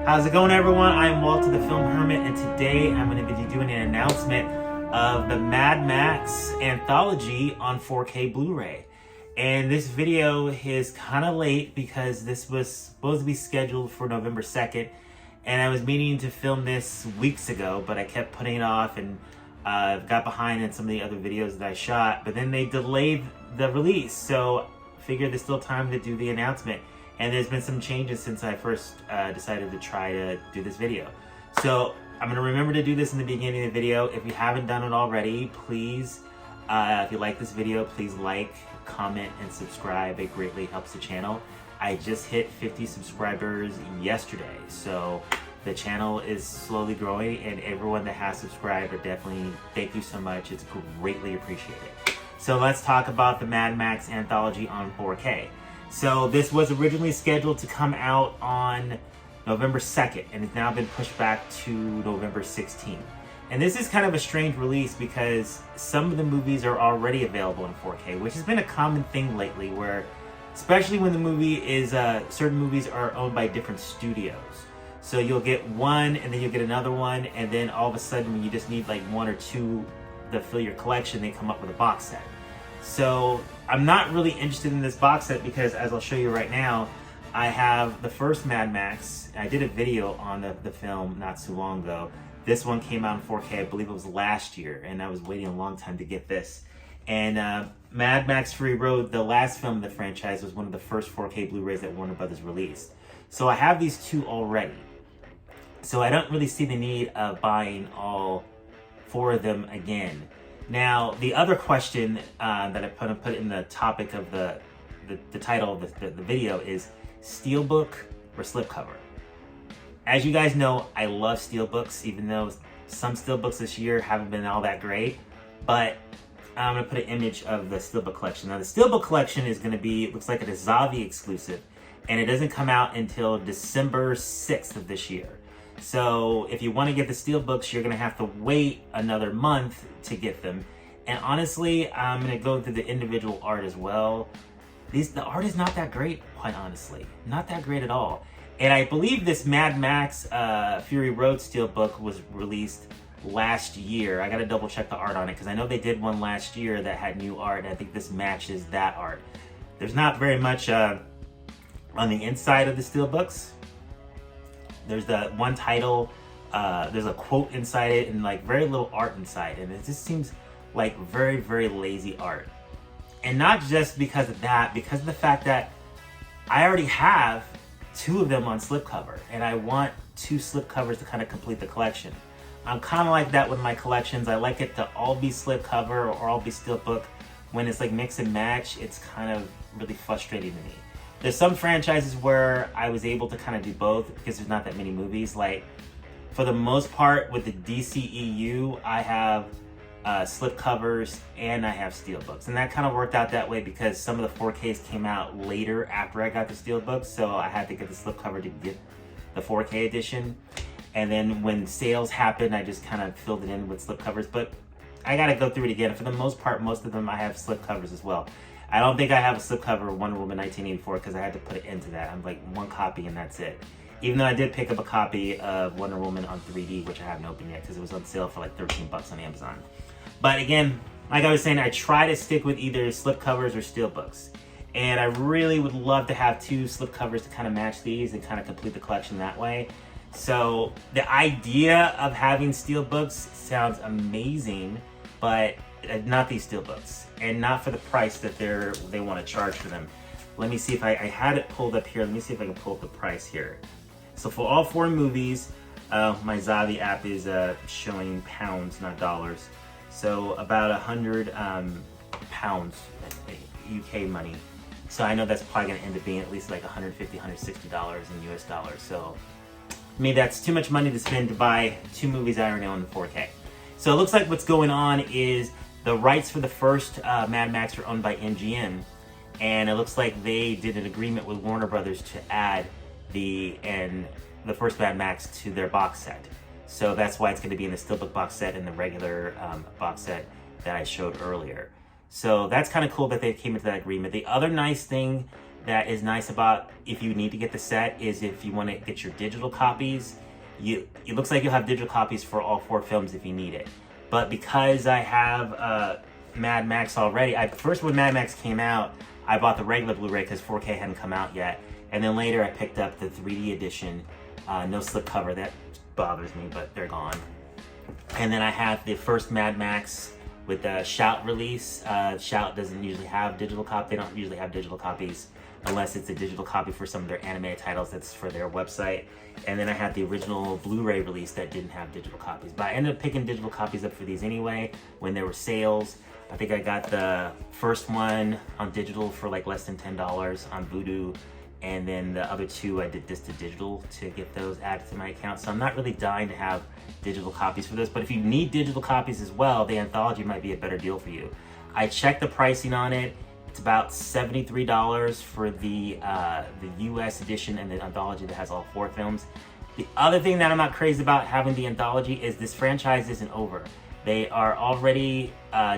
How's it going, everyone? I'm Walter the Film Hermit, and today I'm going to be doing an announcement of the Mad Max Anthology on 4K Blu-ray. And this video is kind of late because this was supposed to be scheduled for November 2nd, and I was meaning to film this weeks ago, but I kept putting it off and got behind in some of the other videos that I shot, but then they delayed the release, so I figured there's still time to do the announcement. And there's been some changes since I first decided to try to do this video. So I'm gonna remember to do this in the beginning of the video. If you haven't done it already, please, if you like this video, please like, comment, and subscribe. It greatly helps the channel. I just hit 50 subscribers yesterday, so the channel is slowly growing, and everyone that has subscribed, definitely thank you so much. It's greatly appreciated. So let's talk about the Mad Max Anthology on 4K. So this was originally scheduled to come out on November 2nd, and it's now been pushed back to November 16th. And this is kind of a strange release because some of the movies are already available in 4K, which has been a common thing lately, where especially when the movie is, certain movies are owned by different studios. So you'll get one, and then you'll get another one, and then all of a sudden when you just need like one or two to fill your collection, they come up with a box set. So I'm not really interested in this box set because, as I'll show you right now, I have the first Mad Max. I did a video on the film not too long ago. This one came out in 4K, I believe it was last year, and I was waiting a long time to get this. And Mad Max Fury Road, the last film in the franchise, was one of the first 4K Blu-rays that Warner Brothers released. So I have these two already. So I don't really see the need of buying all four of them again. Now, the other question that I put in the topic of the title of the video is Steelbook or Slipcover. As you guys know, I love Steelbooks, even though some Steelbooks this year haven't been all that great. But I'm going to put an image of the Steelbook collection. Now, the Steelbook collection is going to be, it looks like a Zavi exclusive, and it doesn't come out until December 6th of this year. So if you want to get the Steelbooks, you're going to have to wait another month to get them. And honestly, I'm going to go through the individual art as well. The art is not that great, quite honestly. Not that great at all. And I believe this Mad Max Fury Road Steelbook was released last year. I got to double check the art on it because I know they did one last year that had new art, and I think this matches that art. There's not very much on the inside of the Steelbooks. There's the one title, there's a quote inside it, and like very little art inside, and it just seems like very, very lazy art. And not just because of that, because of the fact that I already have two of them on slipcover, and I want two slipcovers to kind of complete the collection. I'm kind of like that with my collections. I like it to all be slipcover or all be steelbook. When it's like mix and match, it's kind of really frustrating to me. There's some franchises where I was able to kind of do both because there's not that many movies. Like, for the most part, with the DCEU, I have slipcovers and I have steelbooks. And that kind of worked out that way because some of the 4Ks came out later after I got the steelbooks, so I had to get the slipcover to get the 4K edition. And then when sales happened, I just kind of filled it in with slipcovers. But I got to go through it again. For the most part, most of them I have slipcovers as well. I don't think I have a slipcover of Wonder Woman 1984 because I had to put it into that. I'm like one copy and that's it. Even though I did pick up a copy of Wonder Woman on 3D, which I haven't opened yet because it was on sale for like 13 bucks on Amazon. But again, like I was saying, I try to stick with either slipcovers or steelbooks. And I really would love to have two slipcovers to kind of match these and kind of complete the collection that way. So the idea of having steelbooks sounds amazing, but not these steelbooks, and not for the price that they want to charge for them. Let me see if I had it pulled up here. Let me see if I can pull up the price here. So for all four movies, my Zavi app is showing pounds, not dollars. So about 100 pounds, UK money. So I know that's probably going to end up being at least like $150, $160 in US dollars. So I mean, that's too much money to spend to buy two movies I already own in 4K. So it looks like what's going on is the rights for the first Mad Max are owned by MGM, and it looks like they did an agreement with Warner Brothers to add the first Mad Max to their box set. So that's why it's going to be in the Steelbook box set and the regular box set that I showed earlier. So that's kind of cool that they came into that agreement. The other nice thing that is nice about if you need to get the set is if you want to get your digital copies, it looks like you'll have digital copies for all 4 films if you need it. But because I have Mad Max already, first when Mad Max came out, I bought the regular Blu-ray because 4K hadn't come out yet. And then later I picked up the 3D edition, no slipcover. That bothers me, but they're gone. And then I have the first Mad Max with the Shout release. Shout doesn't usually have digital copy. They don't usually have digital copies unless it's a digital copy for some of their animated titles that's for their website. And then I had the original Blu-ray release that didn't have digital copies. But I ended up picking digital copies up for these anyway when there were sales. I think I got the first one on digital for like less than $10 on Vudu. And then the other 2, I did this to digital to get those added to my account. So I'm not really dying to have digital copies for this. But if you need digital copies as well, the Anthology might be a better deal for you. I checked the pricing on it. It's about $73 for the US edition and the Anthology that has all 4 films. The other thing that I'm not crazy about having the Anthology is this franchise isn't over. They are already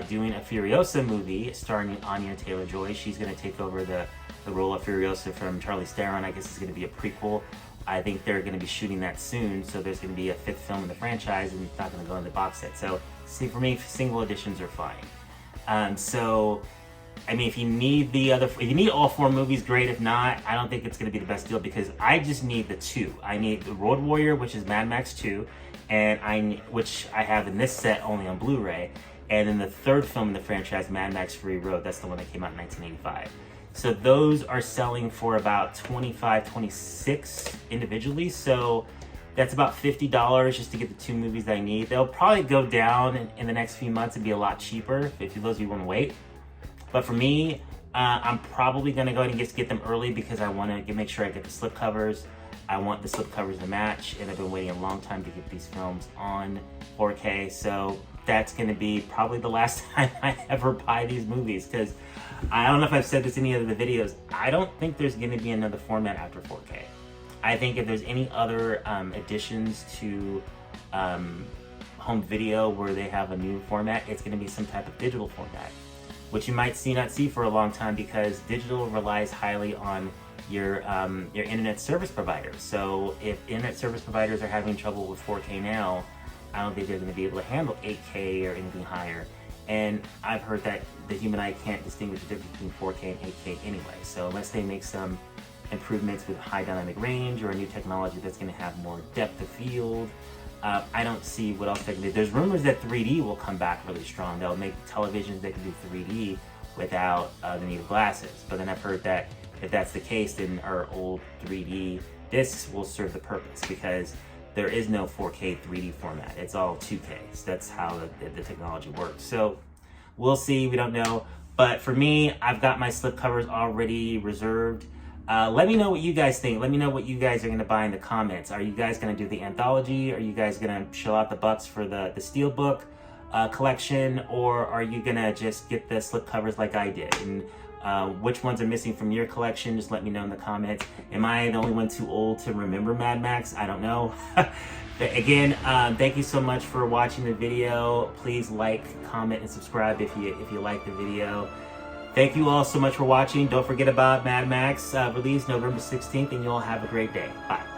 doing a Furiosa movie starring Anya Taylor-Joy. She's going to take over the role of Furiosa from Charlize Theron. I guess it's going to be a prequel. I think they're going to be shooting that soon, so there's going to be a 5th film in the franchise, and it's not going to go in the box set. So, see, for me, single editions are fine. So, I mean, if you need all 4 movies, great. If not, I don't think it's going to be the best deal because I just need the 2. I need the Road Warrior, which is Mad Max 2, and which I have in this set only on Blu-ray, and then the 3rd film in the franchise, Mad Max Fury Road. That's the one that came out in 1985. So those are selling for about $25, $26 individually. So that's about $50 just to get the 2 movies that I need. They'll probably go down in the next few months and be a lot cheaper if those of you want to wait. But for me, I'm probably going to go ahead and just get them early because I want to make sure I get the slipcovers. I want the slipcovers to match, and I've been waiting a long time to get these films on 4K. So that's going to be probably the last time I ever buy these movies because I don't know if I've said this in any of the videos. I don't think there's going to be another format after 4K. I think if there's any other additions to home video where they have a new format, it's going to be some type of digital format, which you might not see for a long time because digital relies highly on your internet service providers. So if internet service providers are having trouble with 4K now, I don't think they're going to be able to handle 8K or anything higher. And I've heard that the human eye can't distinguish the difference between 4K and 8K anyway. So unless they make some improvements with high dynamic range or a new technology that's going to have more depth of field, I don't see what else they can do. There's rumors that 3D will come back really strong. They'll make televisions that can do 3D without the need of glasses. But then I've heard that if that's the case, then our old 3D discs will serve the purpose because there is no 4K 3D format. It's all 2K. So that's how the technology works. So we'll see. We don't know. But for me, I've got my slipcovers already reserved. Let me know what you guys think. Let me know what you guys are going to buy in the comments. Are you guys going to do the Anthology? Are you guys going to shell out the bucks for the Steelbook collection? Or are you going to just get the slipcovers like I did? And which ones are missing from your collection? Just let me know in the comments. Am I the only one too old to remember Mad Max? I don't know. But again, thank you so much for watching the video. Please like, comment, and subscribe if you like the video. Thank you all so much for watching. Don't forget about Mad Max release November 16th, and you all have a great day. Bye.